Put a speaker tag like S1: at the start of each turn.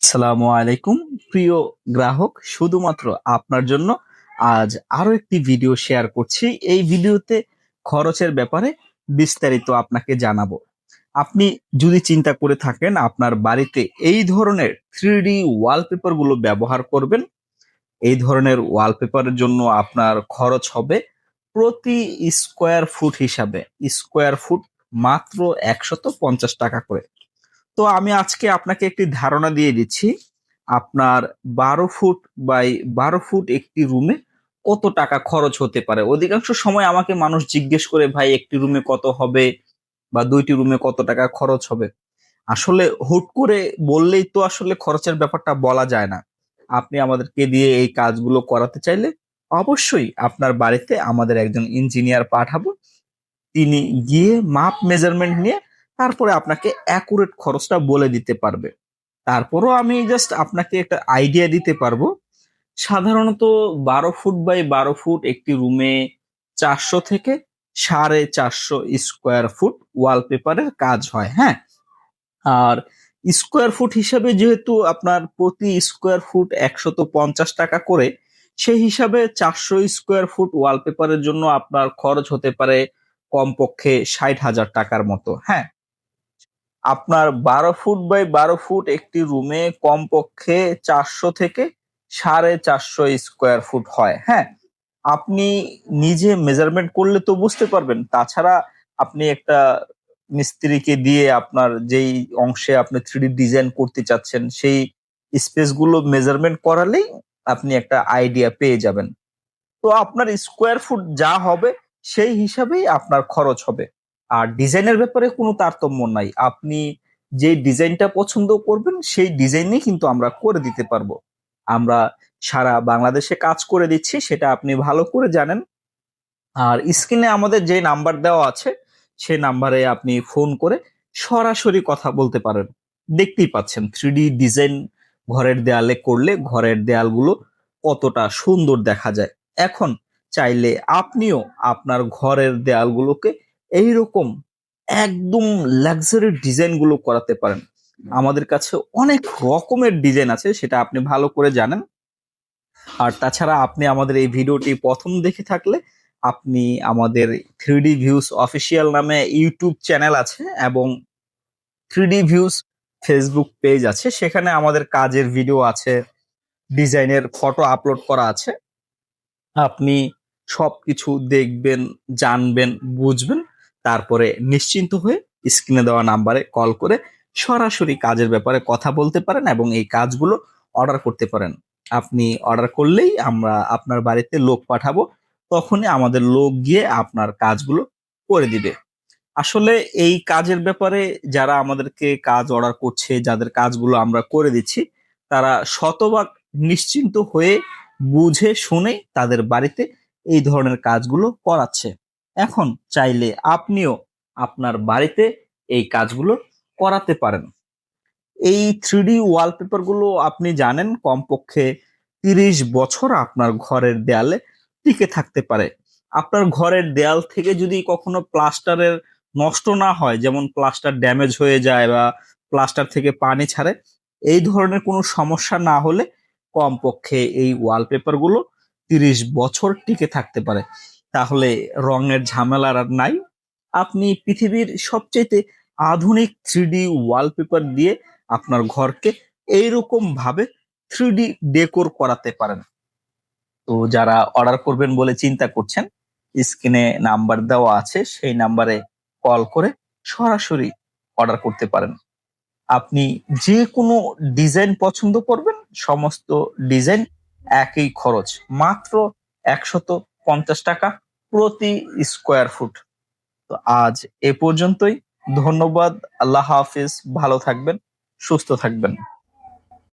S1: আসসালামু আলাইকুম প্রিয় গ্রাহক, শুধুমাত্র আপনার জন্য আজ আরো একটি ভিডিও শেয়ার করছি। এই ভিডিওতে খরচের ব্যাপারে বিস্তারিত আপনাকে জানাবো। আপনি যদি চিন্তা করে থাকেন আপনার বাড়িতে এই ধরনের 3D ওয়ালপেপার গুলো ব্যবহার করবেন, এই ধরনের ওয়ালপেপারের জন্য আপনার খরচ হবে প্রতি স্কোয়ার ফুট হিসাবে স্কোয়ার ফুট মাত্র 150 টাকা করে। তো আমি আজকে আপনাকে একটি ধারণা দিয়ে দিচ্ছি আপনার 12 ফুট বাই 12 ফুট একটি রুমে কত টাকা খরচ হতে পারে। অধিকাংশ সময় আমাকে মানুষ জিজ্ঞেস করে, ভাই একটি রুমে কত হবে বা দুইটি রুমে কত টাকা খরচ হবে। আসলে হুট করে বললেই তো আসলে খরচের ব্যাপারটা বলা যায় না। আপনি আমাদেরকে দিয়ে এই কাজগুলো করাতে চাইলে অবশ্যই আপনার বাড়িতে আমাদের একজন ইঞ্জিনিয়ার পাঠাবো। তিনি গিয়ে মাপ মেজারমেন্ট নিয়ে তারপরে আপনাকে অ্যাকুরেট খরচটা বলে দিতে পারবে। তারপরও আমি জাস্ট আপনাকে একটা আইডিয়া দিতে পারবো। সাধারণত 12 ফুট বাই 12 ফুট একটি রুমে 400 থেকে 450 স্কোয়ার ফুট ওয়ালপেপারের কাজ হয়। হ্যাঁ, আর স্কোয়ার ফুট হিসাবে যেহেতু আপনার প্রতি স্কোয়ার ফুট 150 টাকা করে, সেই হিসাবে 400 স্কোয়ার ফুট ওয়ালপেপারের জন্য আপনার খরচ হতে পারে কমপক্ষে 60,000 টাকার মতো। হ্যাঁ, আপনার 12 ফুট বাই 12 ফুট একটি রুমে কমপক্ষে 400 থেকে 450 স্কোয়ার ফুট হয়। হ্যাঁ, আপনি নিজে মেজারমেন্ট করলে তো বুঝতে পারবেন। তাছাড়া আপনি একটা মিস্ত্রিকে দিয়ে আপনার যেই অংশে আপনি 3D ডিজাইন করতে চাচ্ছেন সেই স্পেস গুলো মেজারমেন্ট করালেই আপনি একটা আইডিয়া পেয়ে যাবেন। তো আপনার স্কোয়ার ফুট যা হবে সেই হিসাবেই আপনার খরচ হবে। আর ডিজাইনের ব্যাপারে কোনো তারতম্য নাই। আপনি যে ডিজাইনটা পছন্দ করবেন সেই ডিজাইনই কিন্তু আমরা করে দিতে পারবো। আমরা সারা বাংলাদেশে কাজ করে দিচ্ছি, সেটা আপনি ভালো করে জানেন। আর স্ক্রিনে আমাদের যে নাম্বার দেওয়া আছে সেই নাম্বারে আপনি ফোন করে সরাসরি কথা বলতে পারেন। দেখতেই পাচ্ছেন 3D ডিজাইন ঘরের দেয়ালে করলে ঘরের দেয়ালগুলো কতটা সুন্দর দেখা যায়। এখন চাইলে আপনিও আপনার ঘরের দেয়ালগুলোকে এইরকম একদম লাক্সারি ডিজাইন গুলো করাতে পারেন। আমাদের কাছে অনেক রকমের ডিজাইন আছে, সেটা আপনি ভালো করে জানেন। আর তাছাড়া আপনি আমাদের এই ভিডিওটি প্রথম দেখে থাকলে আপনি আমাদের 3D ভিউজ অফিসিয়াল নামে ইউটিউব চ্যানেল আছে এবং 3D ভিউজ ফেসবুক পেজ আছে, সেখানে আমাদের কাজের ভিডিও আছে, ডিজাইনের ফটো আপলোড করা আছে। আপনি সবকিছু দেখবেন, জানবেন, বুঝবেন, তারপরে নিশ্চিন্ত হয়ে স্ক্রিনে দেওয়া নাম্বারে কল করে সরাসরি কাজের ব্যাপারে কথা বলতে পারেন এবং এই কাজগুলো অর্ডার করতে পারেন। আপনি অর্ডার করলেই আমরা আপনার বাড়িতে লোক পাঠাবো, তখনই আমাদের লোক গিয়ে আপনার কাজগুলো করে দিবে। আসলে এই কাজের ব্যাপারে যারা আমাদেরকে কাজ অর্ডার করছে, যাদের কাজগুলো আমরা করে দিচ্ছি, তারা শতভাগ নিশ্চিন্ত হয়ে বুঝে শুনে তাদের বাড়িতে এই ধরনের কাজগুলো করাচ্ছে। এখন চাইলে আপনিও আপনার বাড়িতে এই কাজগুলো করাতে পারেন। এই 3D ওয়ালপেপার গুলো আপনি জানেন কমপক্ষে 30 বছর আপনার ঘরের দেয়ালে টিকে থাকতে পারে। আপনার ঘরের দেয়াল থেকে যদি কখনো প্লাস্টারের নষ্ট না হয়, যেমন প্লাস্টার ড্যামেজ হয়ে যায় বা প্লাস্টার থেকে পানি ছাড়ে, এই ধরনের কোনো সমস্যা না হলে কমপক্ষে এই ওয়ালপেপার গুলো 30 বছর টিকে থাকতে পারে। তাহলে রঙের ঝামেলা আর নাই। আপনি পৃথিবীর সবচেয়ে আধুনিক 3D ওয়ালপেপার দিয়ে আপনার ঘরকে এইরকম ভাবে 3D ডেকোর করাতে পারেন। তো যারা অর্ডার করবেন বলে চিন্তা করছেন, স্ক্রিনে নাম্বার দেওয়া আছে, সেই নাম্বারে কল করে সরাসরি অর্ডার করতে পারেন। আপনি যে কোনো ডিজাইন পছন্দ করবেন, সমস্ত ডিজাইন একই খরচ, মাত্র 150 টাকা প্রতি স্কোয়ার ফুট। তো আজ এ পর্যন্তই। ধন্যবাদ। আল্লাহ হাফিজ। ভালো থাকবেন, সুস্থ থাকবেন।